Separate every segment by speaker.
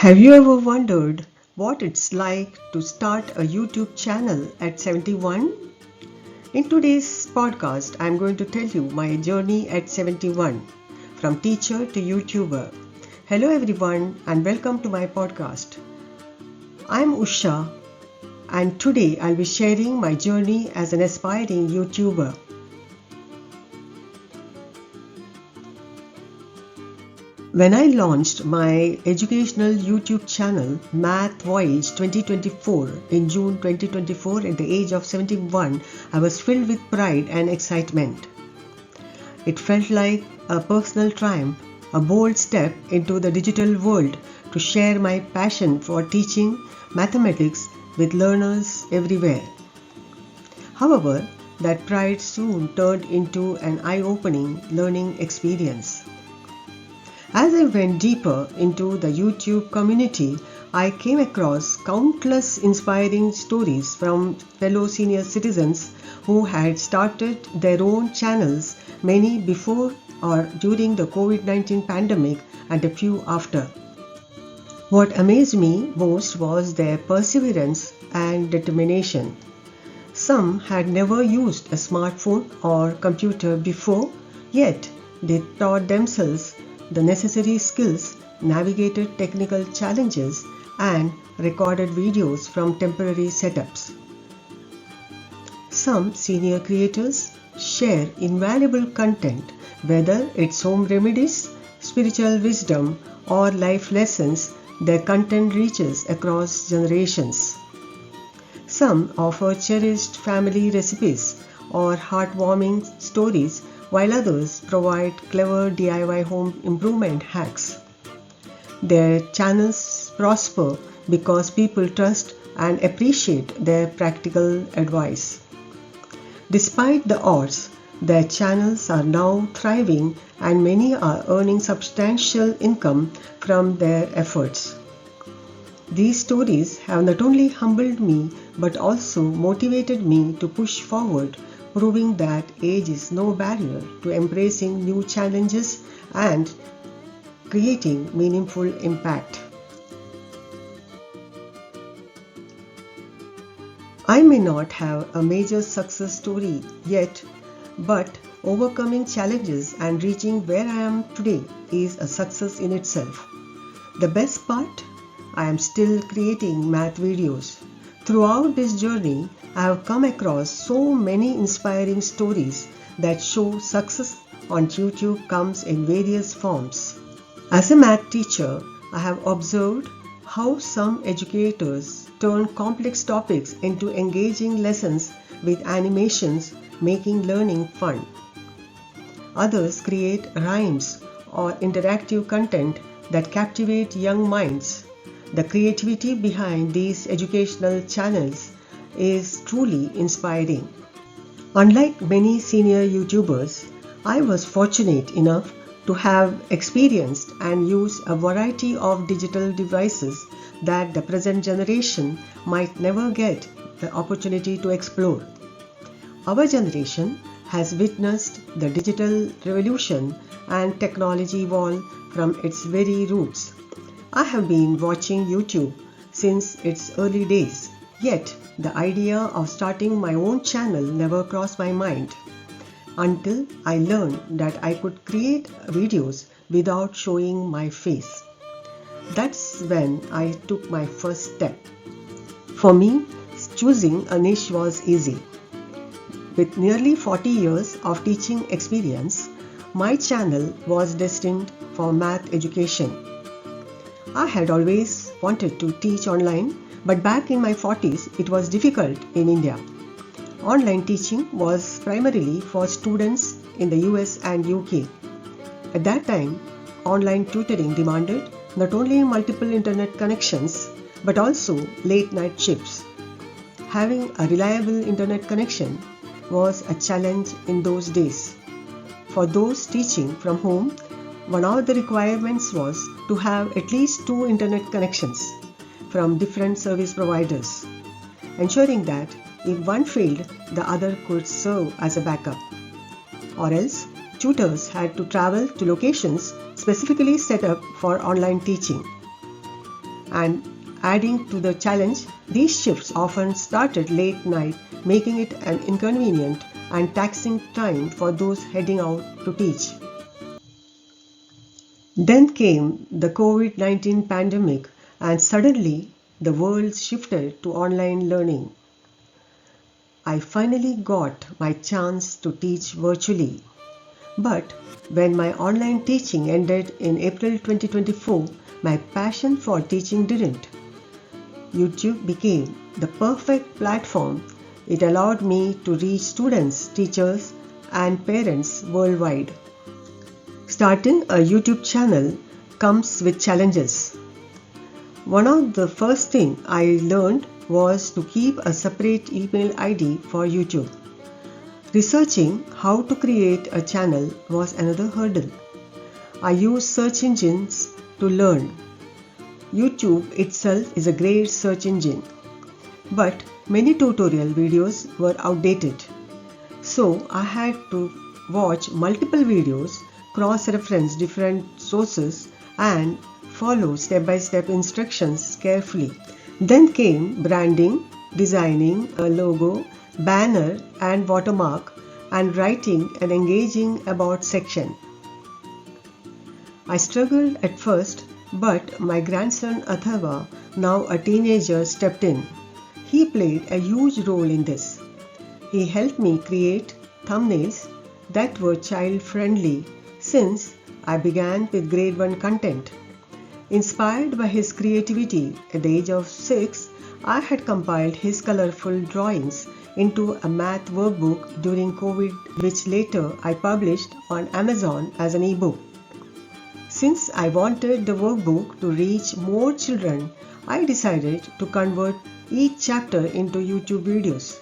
Speaker 1: Have you ever wondered what it's like to start a YouTube channel at 71? In today's podcast, I'm going to tell you my journey at 71, from teacher to YouTuber. Hello everyone and welcome to my podcast. I'm Usha and today I'll be sharing my journey as an aspiring YouTuber. When I launched my educational YouTube channel Voyage 2024 in June 2024 at the age of 71, I was filled with pride and excitement. It felt like a personal triumph, a bold step into the digital world to share my passion for teaching mathematics with learners everywhere. However, that pride soon turned into an eye-opening learning experience. As I went deeper into the YouTube community, I came across countless inspiring stories from fellow senior citizens who had started their own channels, many before or during the COVID-19 pandemic and a few after. What amazed me most was their perseverance and determination. Some had never used a smartphone or computer before, yet they taught themselves the necessary skills, navigated technical challenges, and recorded videos from temporary setups. Some senior creators share invaluable content, whether it's home remedies, spiritual wisdom, or life lessons. Their content reaches across generations. Some offer cherished family recipes or heartwarming stories, while others provide clever DIY home improvement hacks. Their channels prosper because people trust and appreciate their practical advice. Despite the odds, their channels are now thriving and many are earning substantial income from their efforts. These stories have not only humbled me but also motivated me to push forward, proving that age is no barrier to embracing new challenges and creating meaningful impact. I may not have a major success story yet, but overcoming challenges and reaching where I am today is a success in itself. The best part? I am still creating math videos. Throughout this journey, I have come across so many inspiring stories that show success on YouTube comes in various forms. As a math teacher, I have observed how some educators turn complex topics into engaging lessons with animations, making learning fun. Others create rhymes or interactive content that captivate young minds. The creativity behind these educational channels is truly inspiring. Unlike many senior YouTubers, I was fortunate enough to have experienced and used a variety of digital devices that the present generation might never get the opportunity to explore. Our generation has witnessed the digital revolution and technology evolve from its very roots. I have been watching YouTube since its early days, yet the idea of starting my own channel never crossed my mind until I learned that I could create videos without showing my face. That's when I took my first step. For me, choosing a niche was easy. With nearly 40 years of teaching experience, my channel was destined for math education. I had always wanted to teach online, but back in my 40s, it was difficult in India. Online teaching was primarily for students in the US and UK. At that time, online tutoring demanded not only multiple internet connections, but also late-night shifts. Having a reliable internet connection was a challenge in those days. For those teaching from home, one of the requirements was to have at least 2 internet connections from different service providers, ensuring that if one failed, the other could serve as a backup. Or else, tutors had to travel to locations specifically set up for online teaching. and adding to the challenge, these shifts often started late night, making it an inconvenient and taxing time for those heading out to teach. Then came the COVID-19 pandemic, and suddenly the world shifted to online learning. I finally got my chance to teach virtually. But when my online teaching ended in April 2024, my passion for teaching didn't. YouTube became the perfect platform. It allowed me to reach students, teachers, and parents worldwide. Starting a YouTube channel comes with challenges. One of the first things I learned was to keep a separate email ID for YouTube. Researching how to create a channel was another hurdle. I used search engines to learn. YouTube itself is a great search engine, but many tutorial videos were outdated. So I had to watch multiple videos, cross-reference different sources, and follow step-by-step instructions carefully. Then came branding, designing a logo, banner and watermark, and writing an engaging about section. I struggled at first, but my grandson Athava, now a teenager, stepped in. He played a huge role in this. He helped me create thumbnails that were child-friendly since I began with grade 1 content. Inspired by his creativity, at the age of 6, I had compiled his colorful drawings into a math workbook during COVID, which later I published on Amazon as an ebook. Since I wanted the workbook to reach more children, I decided to convert each chapter into YouTube videos.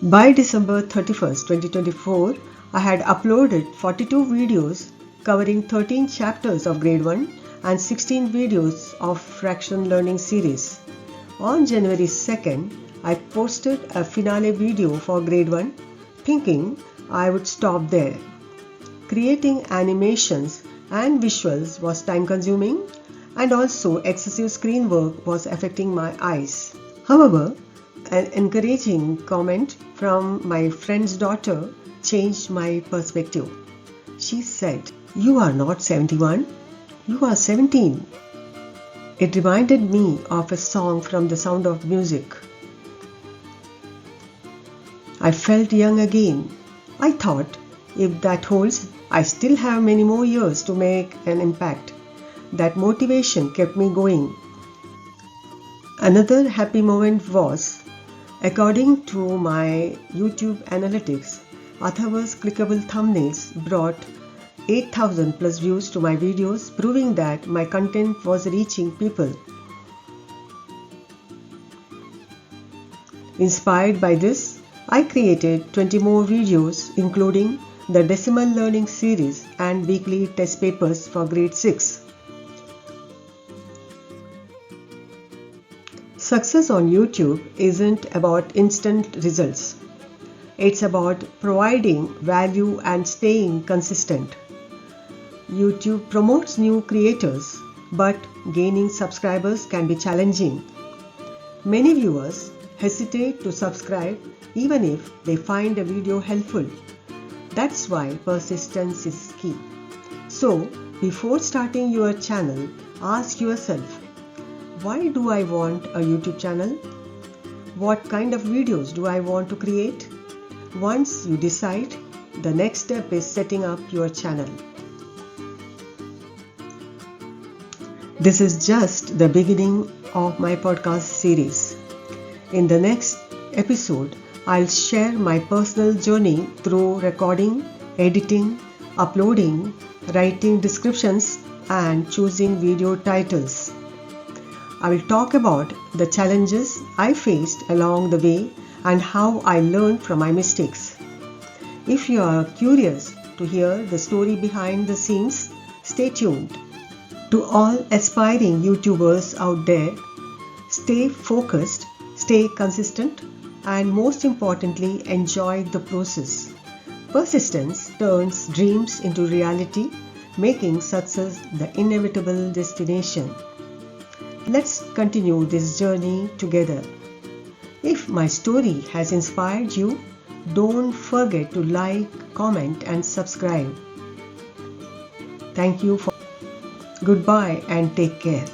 Speaker 1: By December 31st, 2024, I had uploaded 42 videos covering 13 chapters of grade 1 and 16 videos of fraction learning series. On January 2nd, I posted a finale video for grade 1, thinking I would stop there. Creating animations and visuals was time consuming, and also excessive screen work was affecting my eyes. However, an encouraging comment from my friend's daughter changed my perspective. She said, "You are not 71, you are 17. It reminded me of a song from The Sound of Music. I felt young again. I thought, if that holds, I still have many more years to make an impact. That motivation kept me going. Another happy moment was, according to my YouTube analytics, Athava's clickable thumbnails brought 8,000 plus views to my videos, proving that my content was reaching people. Inspired by this, I created 20 more videos, including the decimal learning series and weekly test papers for grade 6. Success on YouTube isn't about instant results. It's about providing value and staying consistent. YouTube promotes new creators, but gaining subscribers can be challenging. Many viewers hesitate to subscribe even if they find a video helpful. That's why persistence is key. So, before starting your channel, ask yourself, why do I want a YouTube channel? What kind of videos do I want to create? Once you decide, the next step is setting up your channel. This is just the beginning of my podcast series. In the next episode, I'll share my personal journey through recording, editing, uploading, writing descriptions, and choosing video titles. I will talk about the challenges I faced along the way and how I learned from my mistakes. If you are curious to hear the story behind the scenes, stay tuned. To all aspiring YouTubers out there, stay focused, stay consistent, and most importantly, enjoy the process. Persistence turns dreams into reality, making success the inevitable destination. Let's continue this journey together. If my story has inspired you, don't forget to like, comment and subscribe. Thank you for goodbye and take care.